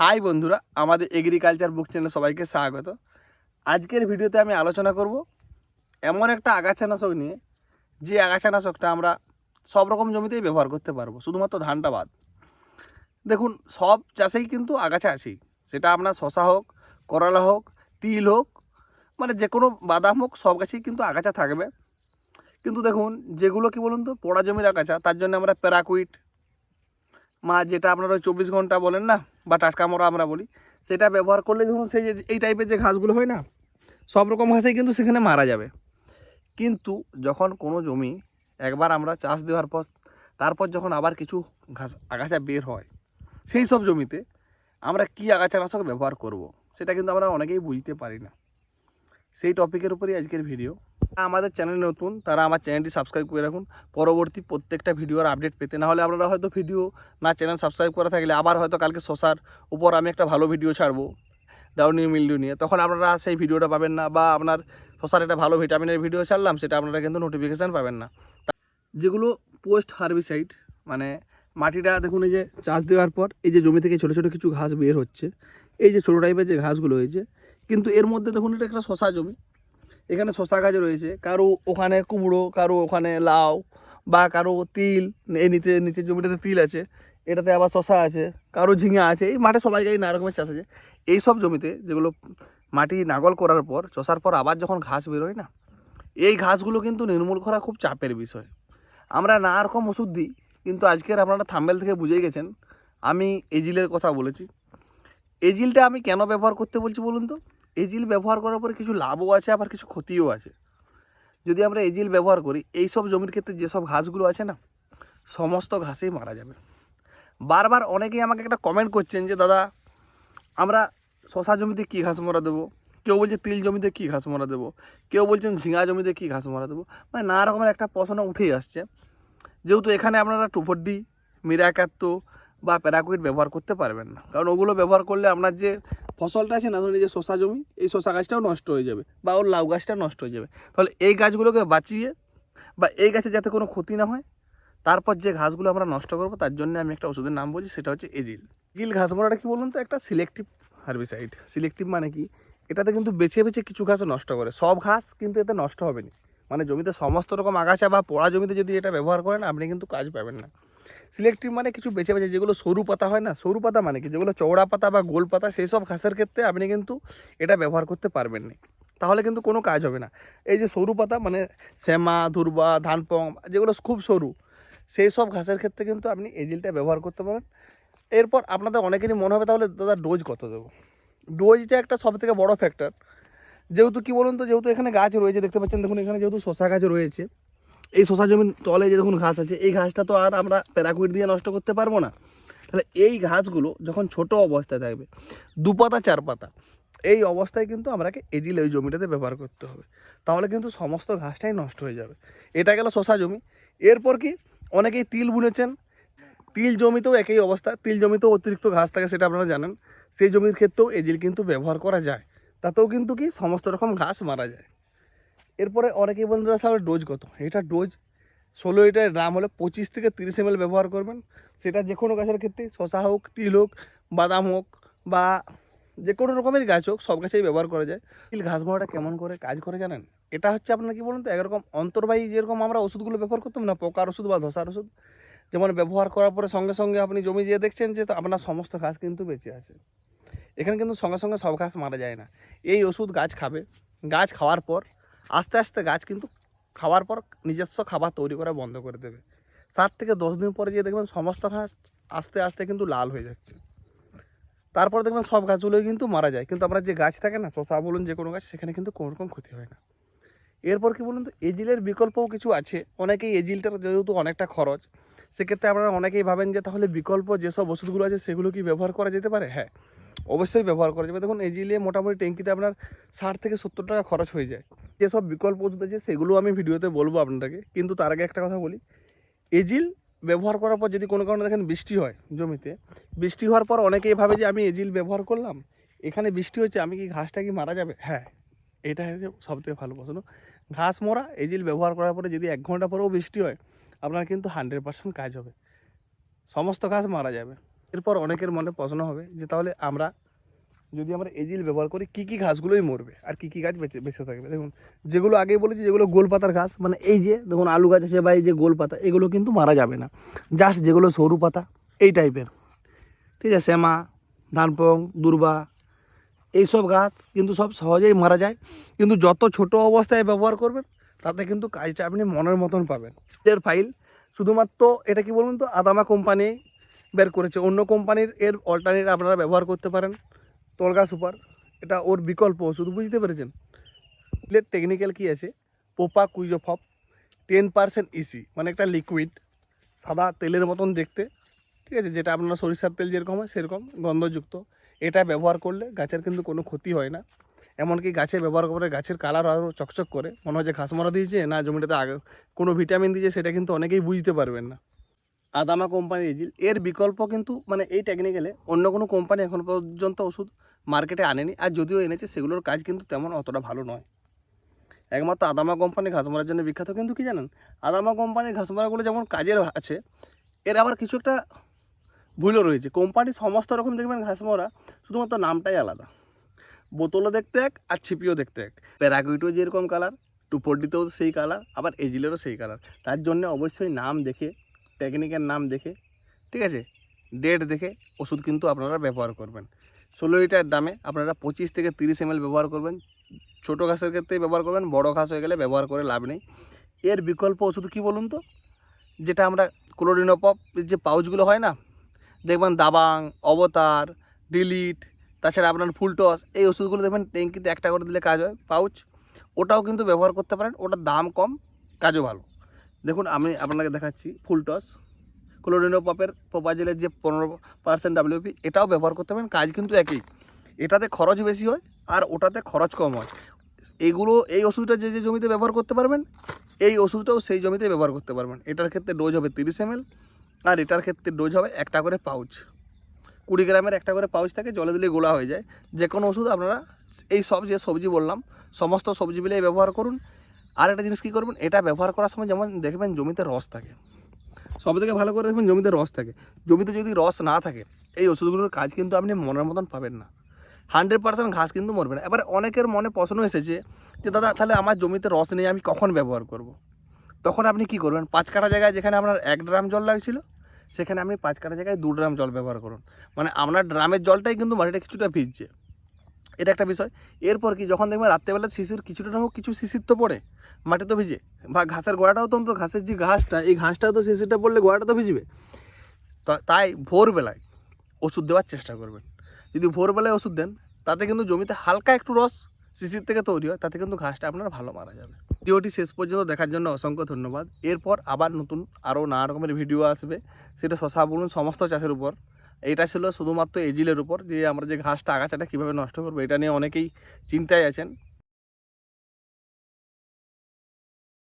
High বন্ধুরা, আমাদের agriculture বুক চ্যানেলে সবাইকে স্বাগত। আজকের ভিডিওতে আমি আলোচনা করব এমন একটা আগাছানাশক নিয়ে, যে আগাছানাশকটা আমরা সব রকম জমিতেই ব্যবহার করতে পারবো, শুধুমাত্র ধানটা বাদ। দেখুন, সব চাষেই কিন্তু আগাছা আছেই, সেটা আপনার শশা হোক, করলা হোক, তিল হোক, মানে যে কোনো বাদাম হোক, সব গাছেই কিন্তু আগাছা থাকবে। কিন্তু দেখুন, যেগুলো কি বলুন তো পোড়া জমির আগাছা, তার জন্য আমরা প্যারাকুইট যেটা আপনারা 24 ঘন্টা বলেন না, বা টাটকা মরা আমরা বলি, সেটা ব্যবহার করলে ধরুন সেই যে এই টাইপের যে ঘাসগুলো হয় না, সব রকম ঘাসেই কিন্তু সেখানে মারা যাবে। কিন্তু যখন কোনো জমি একবার আমরা চাষ দেওয়ার পর, তারপর যখন আবার কিছু আগাছা বের হয়, সেই সব জমিতে আমরা কী আগাছানাশক ব্যবহার করব, সেটা কিন্তু আমরা অনেকেই বুঝতে পারি না। সেই টপিকের উপরেই আজকের ভিডিও। আমাদের চ্যানেল নতুন, তারা আমার চ্যানেলটি সাবস্ক্রাইব করে রাখুন পরবর্তী প্রত্যেকটা ভিডিওর আপডেট পেতে। না হলে আপনারা হয়তো ভিডিও না, চ্যানেল সাবস্ক্রাইব করা থাকলে আবার হয়তো কালকে শশার উপর আমি একটা ভালো ভিডিও ছাড়বো ডাউনি মিল্ডিউ নিয়ে, তখন আপনারা সেই ভিডিওটা পাবেন না। বা আপনার শশার একটা ভালো ভিটামিনের ভিডিও ছাড়লাম, সেটা আপনারা কিন্তু নোটিফিকেশান পাবেন না। যেগুলো পোস্ট হার্বিসাইড, মানে মাটিটা দেখুন, এই যে চাষ দেওয়ার পর এই যে জমি থেকে ছোটো ছোটো কিছু ঘাস বের হচ্ছে, এই যে ছোটো টাইপের যে ঘাসগুলো হয়েছে, কিন্তু এর মধ্যে দেখুন এটা একটা শশা জমি, এখানে শশা গাছ রয়েছে, কারো ওখানে কুমড়ো, কারো ওখানে লাউ, বা কারো তিল, এই নিচের জমিটাতে তিল আছে, এটাতে আবার শশা আছে, কারো ঝিঙা আছে। এই মাঠে সবাই নানা রকমের চাষ আছে। এই সব জমিতে যেগুলো মাটি নাগল করার পর, চষার পর আবার যখন ঘাস বেরোয় না, এই ঘাসগুলো কিন্তু নির্মূল করা খুব চাপের বিষয়। আমরা নানা রকম ওষুধ দিই, কিন্তু আজকের আপনারা থাম্বেল থেকে বুঝেই গেছেন আমি এজিলের কথা বলেছি। এজিলটা আমি কেন ব্যবহার করতে বলছি বলুন তো? এজিল ব্যবহার করার পরে কিছু লাভও আছে, আবার কিছু ক্ষতিও আছে। যদি আমরা এজিল ব্যবহার করি, এই সব জমির ক্ষেত্রে যেসব ঘাসগুলো আছে না, সমস্ত ঘাসেই মারা যাবে। বারবার অনেকেই আমাকে একটা কমেন্ট করছেন যে দাদা, আমরা শশা জমিতে কী ঘাস মারা দেবো, কেউ বলছে তিল জমিতে কী ঘাস মারা দেবো, কেউ বলছেন ঝিঙা জমিতে কী ঘাস মারা দেবো, মানে নানা রকমের একটা প্রশ্ন উঠেই আসছে। যেহেতু এখানে আপনারা 2,4-D, মিরাকাত্তো বা প্যারাকুইট ব্যবহার করতে পারবেন না, কারণ ওগুলো ব্যবহার করলে আপনার যে ফসলটা আছে না, ধরুন এই যে শশা জমি, এই শশা গাছটাও নষ্ট হয়ে যাবে, বা ওর লাউ গাছটা নষ্ট হয়ে যাবে। তাহলে এই গাছগুলোকে বাঁচিয়ে, বা এই গাছে যাতে কোনো ক্ষতি না হয়, তারপর যে ঘাসগুলো আমরা নষ্ট করবো, তার জন্য আমি একটা ওষুধের নাম বলছি, সেটা হচ্ছে এজিল। এজিল ঘাস মারাটা কি বলুন তো, একটা সিলেক্টিভ হার্বিসাইড। সিলেক্টিভ মানে কি? এটাতে কিন্তু বেছে বেছে কিছু ঘাস নষ্ট করে, সব ঘাস কিন্তু এতে নষ্ট হবে না। মানে জমিতে সমস্ত রকম আগাছা বা পোড়া জমিতে যদি এটা ব্যবহার করেন, আপনি কিন্তু কাজ পাবেন না। সিলেক্টিভ মানে কিছু বেছে বেছে, যেগুলো সরু পাতা হয় না, সরু পাতা মানে কি, যেগুলো চওড়া পাতা বা গোল পাতা, সেই সব ঘাসের ক্ষেত্রে আপনি কিন্তু এটা ব্যবহার করতে পারবেন না, তাহলে কিন্তু কোনো কাজ হবে না। এই যে সরু পাতা মানে শ্যামা, ধুরবা, ধানপং, যেগুলো খুব সরু, সেই সব ঘাসের ক্ষেত্রে কিন্তু আপনি এজিলটা ব্যবহার করতে পারেন। এরপর আপনাদের অনেকেরই মনে হবে তাহলে দাদা ডোজ কত দেবো? ডোজটা একটা সবথেকে বড় ফ্যাক্টর। যেহেতু কি বলুন তো, যেহেতু এখানে গাছ রয়েছে, দেখতে পাচ্ছেন, দেখুন এখানে যেহেতু শশা গাছ রয়েছে, এই শশা জমির তলে যে দেখুন ঘাস আছে, এই ঘাসটা তো আর আমরা প্যারাকুইট দিয়ে নষ্ট করতে পারবো না। তাহলে এই ঘাসগুলো যখন ছোট অবস্থায় থাকবে, 2 পাতা 4 পাতা, এই অবস্থায় কিন্তু আমাকে এজিল ওই জমিটাতে ব্যবহার করতে হবে, তাহলে কিন্তু সমস্ত ঘাসটাই নষ্ট হয়ে যাবে। এটা গেল শশা জমি। এরপর কি, অনেকেই তিল বুনেছেন, তিল জমিতেও একই অবস্থা, তিল জমিতেও অতিরিক্ত ঘাস থাকে, সেটা আপনারা জানেন। সেই জমির ক্ষেত্রেও এজিল কিন্তু ব্যবহার করা যায়, তাতেও কিন্তু কি সমস্ত রকম ঘাস মারা যায়। এরপরে অনেকেই বলতে তাহলে ডোজ কত? এটা ডোজ 16 লিটার ড্রাম হলে 25 থেকে 30 ml ব্যবহার করবেন। সেটা যে কোনো গাছের ক্ষেত্রে, শশা হোক, তিল হোক, বাদাম হোক, বা যে কোনো রকমের গাছ হোক, সব গাছেই ব্যবহার করা যায়। তিল ঘাস মারাটা কেমন করে কাজ করে জানেন? এটা হচ্ছে আপনার কি বলুন তো, একরকম অন্তর্বাহী, যেরকম আমরা ওষুধগুলো ব্যবহার করতাম না, পোকার ওষুধ বা ধসার ওষুধ, যেমন ব্যবহার করার পরে সঙ্গে সঙ্গে আপনি জমি যেয়ে দেখছেন যে তো আপনার সমস্ত ঘাস কিন্তু বেঁচে আছে। এখানে কিন্তু সঙ্গে সঙ্গে সব ঘাস মারা যায় না। এই ওষুধ গাছ খাবে, গাছ খাওয়ার পর আস্তে আস্তে গাছ কিন্তু খাওয়ার পর নিজস্ব খাবার তৈরি করা বন্ধ করে দেবে। 7 থেকে 10 দিন পরে গিয়ে দেখবেন সমস্ত ঘাস আস্তে আস্তে কিন্তু লাল হয়ে যাচ্ছে। তারপর দেখবেন সব গাছগুলোই কিন্তু মারা যায়, কিন্তু আপনার যে গাছ থাকে না, শশা বলুন যে কোনো গাছ, সেখানে কিন্তু কোনো রকম ক্ষতি হয় না। এরপর কি বলুন তো, এজিলের বিকল্পও কিছু আছে। অনেকেই এজিলটার যেহেতু অনেকটা খরচ, সেক্ষেত্রে আপনারা অনেকেই ভাবেন যে তাহলে বিকল্প যেসব ওষুধগুলো আছে সেগুলো কি ব্যবহার করা যেতে পারে? হ্যাঁ, অবশ্যই ব্যবহার করা যাবে। দেখুন, এজিলে মোটামুটি ট্যাঙ্কিতে আপনার 60 থেকে 70 টাকা খরচ হয়ে যায়। যেসব বিকল্প ওষুধ আছে সেগুলো আমি ভিডিওতে বলবো আপনাকে, কিন্তু তার আগে একটা কথা বলি, এজিল ব্যবহার করার পর যদি কোনো কারণে দেখেন বৃষ্টি হয় জমিতে, বৃষ্টি হওয়ার পর অনেকেই ভাবে যে আমি এজিল ব্যবহার করলাম, এখানে বৃষ্টি হচ্ছে, আমি কি ঘাসটা কি মারা যাবে? হ্যাঁ, এটা হচ্ছে সবথেকে ভালো প্রশ্ন। ঘাস মরা এজিল ব্যবহার করার পরে যদি 1 ঘন্টা পরেও বৃষ্টি হয়, আপনার কিন্তু 100% কাজ হবে, সমস্ত ঘাস মারা যাবে। এরপর অনেকের মনে প্রশ্ন হবে যে তাহলে আমরা যদি আমরা এজিল ব্যবহার করি কী কী ঘাসগুলোই মরবে আর কী কী গাছ বেঁচে থাকবে। দেখুন, যেগুলো আগেই বলেছি, যেগুলো গোল পাতার ঘাস, মানে এই যে দেখুন আলু গাছ আছে বা এই যে গোল পাতা, এগুলো কিন্তু মারা যাবে না। জাস্ট যেগুলো সরু পাতা এই টাইপের, ঠিক আছে, শ্যামা, ধানপং, দুর্বা, এইসব গাছ কিন্তু সব সহজেই মারা যায়। কিন্তু যত ছোট অবস্থায় ব্যবহার করবেন তাতে কিন্তু কাজটা আপনি মনের মতন পাবেন। এর ফাইল শুধুমাত্র এটা কি বলুন তো, আদামা কোম্পানি বের করেছে। অন্য কোম্পানির এর অল্টারনেট আপনারা ব্যবহার করতে পারেন, তলগা সুপার, এটা ওর বিকল্প ওষুধ, বুঝতে পেরেছেন। এর টেকনিক্যাল কী আছে, পোপা কুইজোফপ 10% ইসি, মানে একটা লিকুইড সাদা তেলের মতন দেখতে, ঠিক আছে, যেটা আপনারা সরিষার তেল যেরকম হয় সেরকম গন্ধযুক্ত। এটা ব্যবহার করলে গাছের কিন্তু কোনো ক্ষতি হয় না। এমনকি গাছে ব্যবহার করে গাছের কালার আরও চকচক করে, মনে হয় যে ঘাস মারা দিয়েছে না জমিটাতে আগে কোনো ভিটামিন দিয়েছে, সেটা কিন্তু অনেকেই বুঝতে পারবেন না। আদামা কোম্পানির এজিল এর বিকল্প কিন্তু মানে এই টেকনিক্যালে অন্য কোনো কোম্পানি এখন পর্যন্ত ওষুধ মার্কেটে আনেনি, আর যদিও এনেছে সেগুলোর কাজ কিন্তু তেমন অতটা ভালো নয়। একমাত্র আদামা কোম্পানি ঘাস মারার জন্য বিখ্যাত। কিন্তু কি জানেন, আদামা কোম্পানির ঘাস মারাগুলো যেমন কাজের আছে, এর আবার কিছু একটা ভুলও রয়েছে। কোম্পানির সমস্ত রকম দেখবেন ঘাস মারা, শুধুমাত্র নামটাই আলাদা। বোতলও দেখতে এক আর ছিপিও দেখতে এক। প্যারাকুইটও যেরকম কালার, 240তেও সেই কালার, আবার এজিলেরও সেই কালার। তার জন্য অবশ্যই নাম দেখে, টেকনিকের নাম দেখে, ঠিক আছে, ডেট দেখে ওষুধ কিন্তু আপনারা ব্যবহার করবেন। 16 লিটার দামে আপনারা 25 থেকে 30 ml ব্যবহার করবেন। ছোটো ঘাসের ক্ষেত্রেই ব্যবহার করবেন, বড় ঘাস হয়ে গেলে ব্যবহার করে লাভ নেই। এর বিকল্প ওষুধ কী বলুন তো, যেটা আমরা ক্লোরিনোপপ যে পাউচগুলো হয় না, দেখবেন দাবাং, অবতার, ডিলিট, তাছাড়া আপনার ফুলটস, এই ওষুধগুলো দেখবেন ট্যাঙ্কিতে একটা করে দিলে কাজ হয়, পাউচ, ওটাও কিন্তু ব্যবহার করতে পারেন। ওটার দাম কম, কাজও ভালো। দেখুন আমি আপনাকে দেখাচ্ছি ফুলটস, ক্লোরিনোপপের প্রোপাজেলের যে 15% WP, এটাও ব্যবহার করতে পারেন, কাজ কিন্তু একই। এটাতে খরচ বেশি হয় আর ওটাতে খরচ কম হয়। এইগুলো, এই ওষুধটা যে যে জমিতে ব্যবহার করতে পারবেন, এই ওষুধটাও সেই জমিতে ব্যবহার করতে পারবেন। এটার ক্ষেত্রে ডোজ হবে 30 ml, আর এটার ক্ষেত্রে ডোজ হবে একটা করে পাউচ। 20 গ্রামের একটা করে পাউচ থাকে, জলে দিলে গোলা হয়ে যায়। যে কোনো ওষুধ আপনারা এই সব যে সবজি বললাম, সমস্ত সবজি মিলিয়ে ব্যবহার করুন। আর একটা জিনিস কী করবেন, এটা ব্যবহার করার সময় যেমন দেখবেন জমিতে রস থাকে, সব থেকে ভালো করে দেখবেন জমিতে রস থাকে। জমিতে যদি রস না থাকে, এই ওষুধগুলোর কাজ কিন্তু আপনি মনের মতন পাবেন না। 100% ঘাস কিন্তু মরবে না। এবার অনেকের মনে প্রশ্ন এসেছে যে দাদা তাহলে আমার জমিতে রস নেই, আমি কখন ব্যবহার করব। তখন আপনি কি করবেন, 5 কাঠা জায়গায় যেখানে আপনার 1 ড্রাম জল লাগছিল, সেখানে আপনি 5 কাঠা জায়গায় 2 ড্রাম জল ব্যবহার করুন। মানে আপনার ড্রামের জলটাই কিন্তু মাটিটা কিছুটা ভিজছে, এটা একটা বিষয়। এরপর কি, যখন দেখবেন রাত্রেবেলা শিশির কিছুটা না হোক, কিছু শিশির তো পড়ে, মাটি তো ভিজে, বা ঘাসের গোড়াটাও তো, ঘাসের যে ঘাসটা, এই ঘাসটাও তো শিশিরটা পড়লে গোড়াটা তো ভিজবে। তাই ভোরবেলায় ওষুধ দেওয়ার চেষ্টা করবেন। যদি ভোরবেলায় ওষুধ দেন, তাতে কিন্তু জমিতে হালকা একটু রস শিশির থেকে তৈরি হয়, তাতে কিন্তু ঘাসটা আপনার ভালো মারা যাবে। ভিডিওটি শেষ পর্যন্ত দেখার জন্য অসংখ্য ধন্যবাদ। এরপর আবার নতুন আরও নানা রকমের ভিডিও আসবে, সেটা শশা বলুন, সমস্ত চাষের উপর। এইটা ছিল শুধুমাত্র এজিলের উপর, যে আমরা যে ঘাসটা আগাছাটা কীভাবে নষ্ট করবো, এটা নিয়ে অনেকেই চিন্তায় আছেন।